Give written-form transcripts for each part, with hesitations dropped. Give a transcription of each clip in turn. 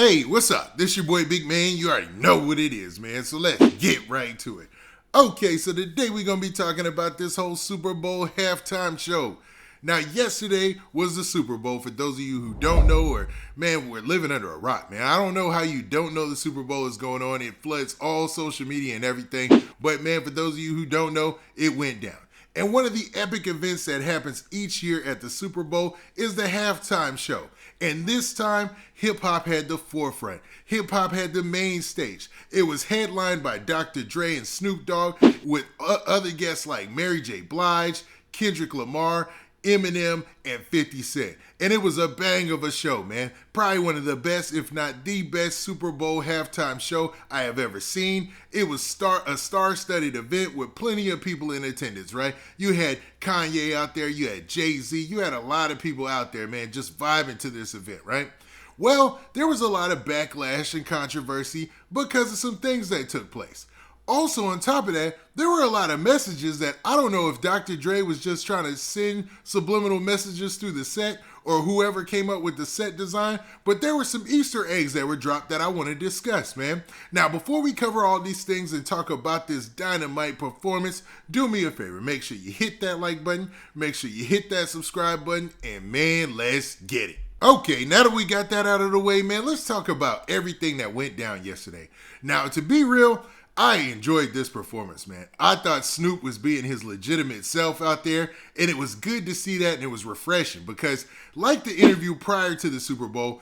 Hey, what's up? This your boy Big Man. You already know what it is, man. So let's get right to it. Okay, so today we're going to be talking about this whole Super Bowl halftime show. Now, yesterday was the Super Bowl. For those of you who don't know, or man, we're living under a rock, man. I don't know how you don't know the Super Bowl is going on. It floods all social media and everything. But man, for those of you who don't know, it went down. And one of the epic events that happens each year at the Super Bowl is the halftime show. And this time, hip-hop had the forefront. Hip-hop had the main stage. It was headlined by Dr. Dre and Snoop Dogg with other guests like Mary J. Blige, Kendrick Lamar, Eminem, and 50 Cent. And it was a bang of a show, man. Probably one of the best, if not the best, Super Bowl halftime show I have ever seen. It was a star-studded event with plenty of people in attendance, right? You had Kanye out there, you had Jay-Z, you had a lot of people out there, man, just vibing to this event, right? Well, there was a lot of backlash and controversy because of some things that took place. Also, on top of that, there were a lot of messages that I don't know if Dr. Dre was just trying to send subliminal messages through the set or whoever came up with the set design, but there were some Easter eggs that were dropped that I want to discuss, man. Now, before we cover all these things and talk about this dynamite performance, do me a favor. Make sure you hit that like button, make sure you hit that subscribe button, and man, let's get it. Okay, now that we got that out of the way, man, let's talk about everything that went down yesterday. Now, to be real, I enjoyed this performance, man. I thought Snoop was being his legitimate self out there, and it was good to see that, and it was refreshing because, like the interview prior to the Super Bowl,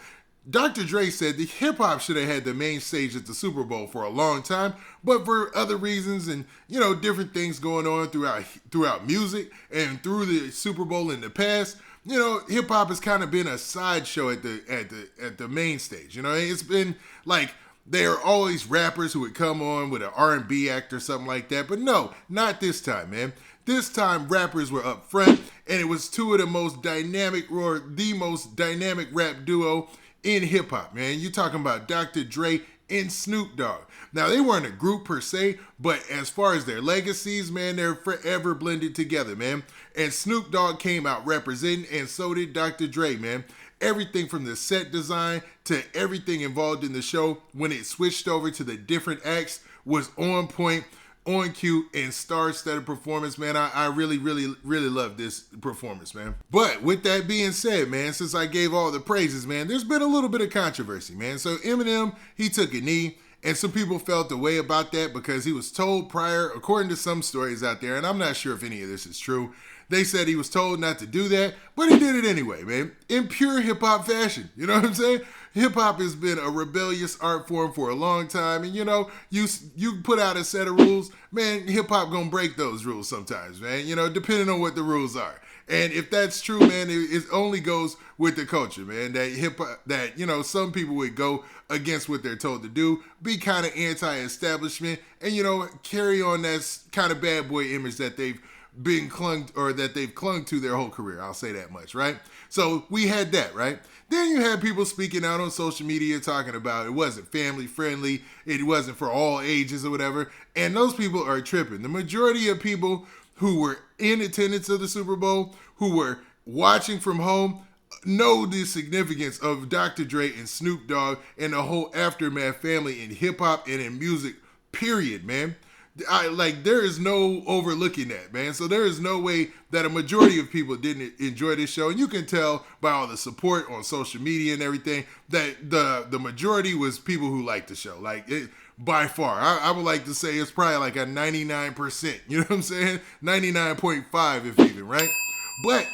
Dr. Dre said that hip-hop should have had the main stage at the Super Bowl for a long time, but for other reasons and, you know, different things going on throughout music and through the Super Bowl in the past, you know, hip-hop has kind of been a sideshow at the main stage. You know, it's been like, there are always rappers who would come on with an R&B act or something like that. But no, not this time, man. This time, rappers were up front, and it was two of the most dynamic rap duo in hip-hop, man. You're talking about Dr. Dre and Snoop Dogg. Now, they weren't a group per se, but as far as their legacies, man, they're forever blended together, man. And Snoop Dogg came out representing, and so did Dr. Dre, man. Everything from the set design to everything involved in the show when it switched over to the different acts was on point, on cue, and star-studded performance, man. I really love this performance, man. But with that being said, man, since I gave all the praises, man, there's been a little bit of controversy, man. So Eminem, he took a knee, and some people felt the way about that because he was told prior, according to some stories out there, and I'm not sure if any of this is true, they said he was told not to do that, but he did it anyway, man, in pure hip-hop fashion. You know what I'm saying? Hip-hop has been a rebellious art form for a long time, and, you know, you put out a set of rules, man, hip-hop gonna break those rules sometimes, man, you know, depending on what the rules are. And if that's true, man, it only goes with the culture, man, that hip-hop, that, you know, some people would go against what they're told to do, be kind of anti-establishment, and, you know, carry on that kind of bad boy image that they've clung to their whole career. I'll say that much, right? So we had that, right? Then you had people speaking out on social media talking about it wasn't family friendly, it wasn't for all ages or whatever, and those people are tripping. The majority of people who were in attendance of the Super Bowl, who were watching from home, know the significance of Dr. Dre and Snoop Dogg and the whole Aftermath family in hip-hop and in music, period, man. There is no overlooking that, man. So there is no way that a majority of people didn't enjoy this show. And you can tell by all the support on social media and everything that the majority was people who liked the show. Like, it, by far. I would like to say it's probably like a 99%. You know what I'm saying? 99.5 if even, right? But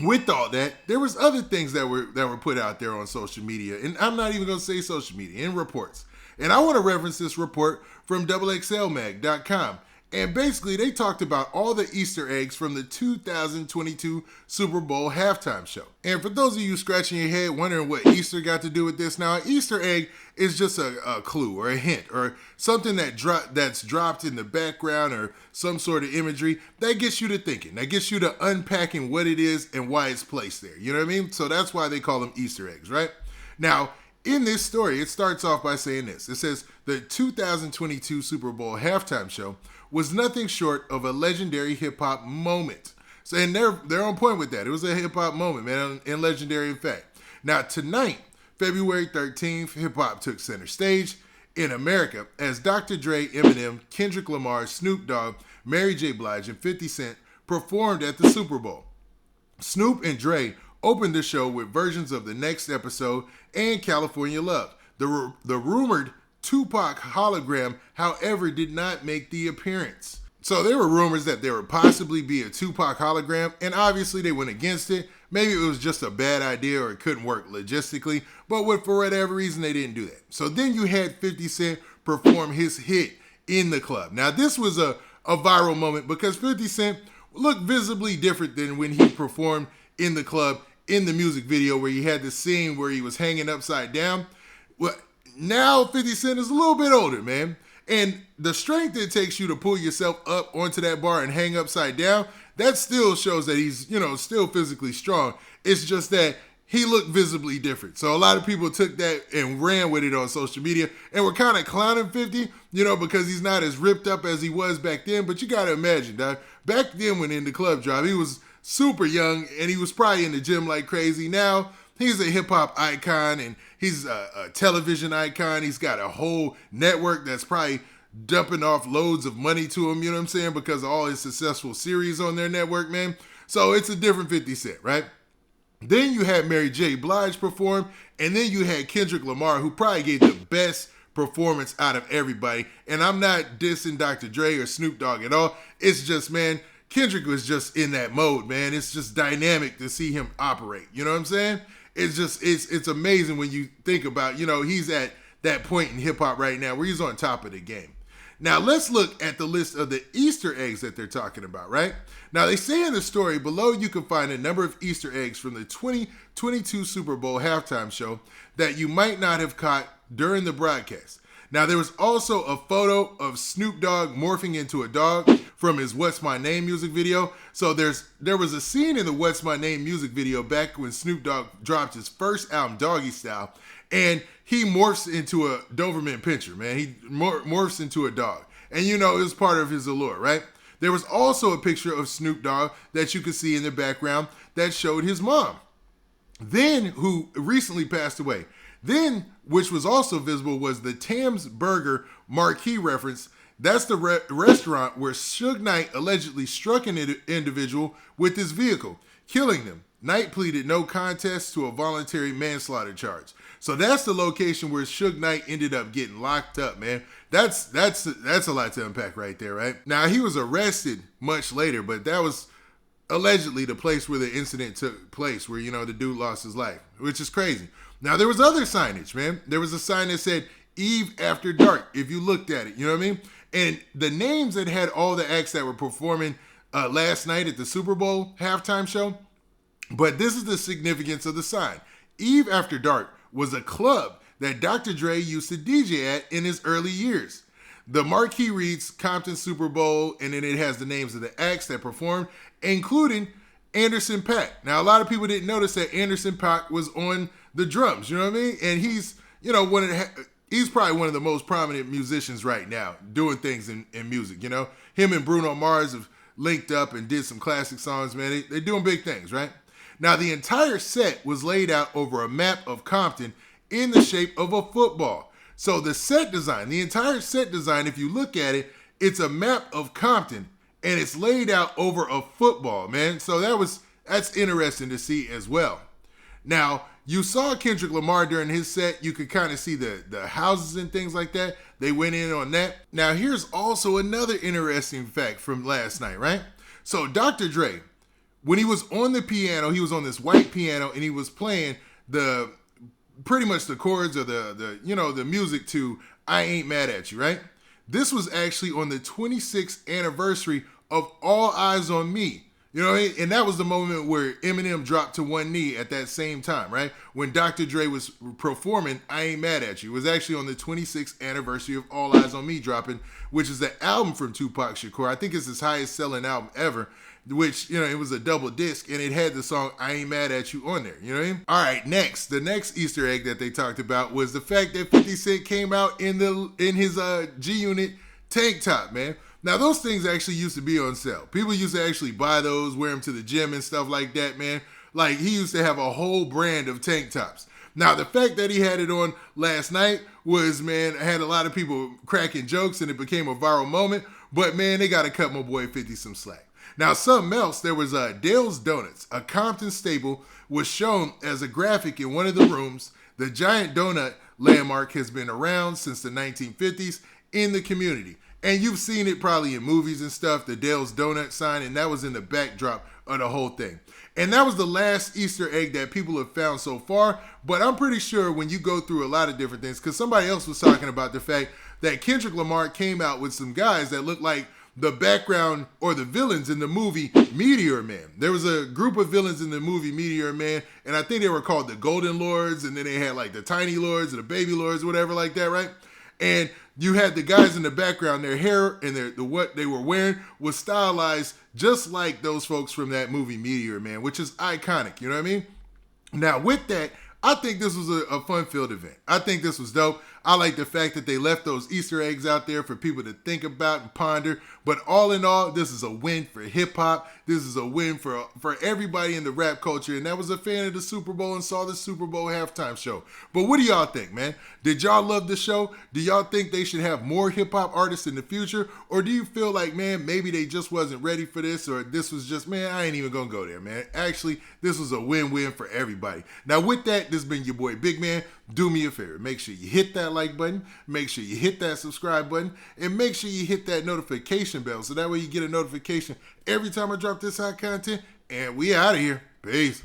with all that, there was other things that were put out there on social media. And I'm not even going to say social media, in reports. And I want to reference this report from XXLMag.com. And basically, they talked about all the Easter eggs from the 2022 Super Bowl halftime show. And for those of you scratching your head wondering what Easter got to do with this, now, an Easter egg is just a clue or a hint or something that's dropped in the background or some sort of imagery that gets you to thinking, that gets you to unpacking what it is and why it's placed there. You know what I mean? So that's why they call them Easter eggs, right? Now, in this story, it starts off by saying this. It says, the 2022 Super Bowl halftime show was nothing short of a legendary hip-hop moment. So, and they're on point with that. It was a hip-hop moment, man, and legendary in fact. Now, tonight, February 13th, hip-hop took center stage in America as Dr. Dre, Eminem, Kendrick Lamar, Snoop Dogg, Mary J. Blige, and 50 Cent performed at the Super Bowl. Snoop and Dre opened the show with versions of The Next Episode and California Love. The rumored Tupac hologram, however, did not make the appearance. So there were rumors that there would possibly be a Tupac hologram, and obviously they went against it. Maybe it was just a bad idea or it couldn't work logistically, but for whatever reason, they didn't do that. So then you had 50 Cent perform his hit in the club. Now, this was a viral moment because 50 Cent looked visibly different than when he performed in the club in the music video where he had the scene where he was hanging upside down. Well, now 50 Cent is a little bit older, man. And the strength it takes you to pull yourself up onto that bar and hang upside down, that still shows that he's, still physically strong. It's just that he looked visibly different. So a lot of people took that and ran with it on social media and were kind of clowning 50, because he's not as ripped up as he was back then. But you got to imagine, dog, back then when in the club drop, he was super young and he was probably in the gym like crazy. Now, he's a hip-hop icon and he's a television icon. He's got a whole network that's probably dumping off loads of money to him, you know what I'm saying, because of all his successful series on their network, man. So it's a different 50 Cent, right? Then you had Mary J. Blige perform, and then you had Kendrick Lamar, who probably gave the best performance out of everybody. And I'm not dissing Dr. Dre or Snoop Dogg at all. It's just, man, Kendrick was just in that mode, man. It's just dynamic to see him operate. You know what I'm saying? It's just, it's amazing when you think about, he's at that point in hip hop right now where he's on top of the game. Now, let's look at the list of the Easter eggs that they're talking about, right? Now, they say in the story below you can find a number of Easter eggs from the 2022 Super Bowl halftime show that you might not have caught during the broadcast. Now, there was also a photo of Snoop Dogg morphing into a dog from his What's My Name music video. So there was a scene in the What's My Name music video back when Snoop Dogg dropped his first album, Doggy Style, and he morphs into a Doberman Pinscher, man. He morphs into a dog. And it was part of his allure, right? There was also a picture of Snoop Dogg that you could see in the background that showed his mom. Then, who recently passed away. Then, which was also visible, was the Tam's Burger marquee reference. That's the restaurant where Suge Knight allegedly struck an individual with his vehicle, killing them. Knight pleaded no contest to a voluntary manslaughter charge. So that's the location where Suge Knight ended up getting locked up, man. That's a lot to unpack right there, right? Now, he was arrested much later, but that was allegedly the place where the incident took place, where, the dude lost his life, which is crazy. Now, there was other signage, man. There was a sign that said Eve After Dark, if you looked at it, you know what I mean? And the names that had all the acts that were performing last night at the Super Bowl halftime show, but this is the significance of the sign. Eve After Dark was a club that Dr. Dre used to DJ at in his early years. The marquee reads Compton Super Bowl, and then it has the names of the acts that performed, including Anderson .Paak. Now, a lot of people didn't notice that Anderson .Paak was on the drums, you know what I mean? And he's, he's probably one of the most prominent musicians right now doing things in music, Him and Bruno Mars have linked up and did some classic songs, man. They're doing big things, right? Now, the entire set was laid out over a map of Compton in the shape of a football. So the set design, the entire set design, if you look at it, it's a map of Compton and it's laid out over a football, man. So that's interesting to see as well. Now, you saw Kendrick Lamar during his set. You could kind of see the houses and things like that. They went in on that. Now, here's also another interesting fact from last night, right? So Dr. Dre, when he was on the piano, he was on this white piano and he was playing pretty much the chords or the music to I Ain't Mad at You, right? This was actually on the 26th anniversary of All Eyes on Me. You know what I mean? And that was the moment where Eminem dropped to one knee at that same time, right? When Dr. Dre was performing I Ain't Mad at You. It was actually on the 26th anniversary of All Eyes on Me dropping, which is the album from Tupac Shakur. I think it's his highest selling album ever, which, it was a double disc and it had the song I Ain't Mad at You on there. You know what I mean? All right, the next Easter egg that they talked about was the fact that 50 Cent came out in his G-Unit tank top, man. Now, those things actually used to be on sale. People used to actually buy those, wear them to the gym and stuff like that, man. Like, he used to have a whole brand of tank tops. Now, the fact that he had it on last night was, man, had a lot of people cracking jokes and it became a viral moment. But, man, they got to cut my boy 50 some slack. Now, something else, there was Dale's Donuts, a Compton staple, was shown as a graphic in one of the rooms. The giant donut landmark has been around since the 1950s in the community. And you've seen it probably in movies and stuff, the Dale's Donut sign, and that was in the backdrop of the whole thing. And that was the last Easter egg that people have found so far. But I'm pretty sure when you go through a lot of different things, because somebody else was talking about the fact that Kendrick Lamar came out with some guys that looked like the background or the villains in the movie Meteor Man. There was a group of villains in the movie Meteor Man, and I think they were called the Golden Lords, and then they had like the Tiny Lords and the Baby Lords, whatever like that, right? And you had the guys in the background, their hair and what they were wearing was stylized just like those folks from that movie Meteor Man, which is iconic, you know what I mean? Now, with that, I think this was a fun-filled event. I think this was dope. I like the fact that they left those Easter eggs out there for people to think about and ponder. But all in all, this is a win for hip-hop. This is a win for everybody in the rap culture. And that was a fan of the Super Bowl and saw the Super Bowl halftime show. But what do y'all think, man? Did y'all love the show? Do y'all think they should have more hip-hop artists in the future? Or do you feel like, man, maybe they just wasn't ready for this, or this was just, man, I ain't even going to go there, man. Actually, this was a win-win for everybody. Now, with that, this has been your boy Big Man. Do me a favor. Make sure you hit that like button. Make sure you hit that subscribe button. And make sure you hit that notification bell so that way you get a notification every time I drop this hot content. And we out of here. Peace.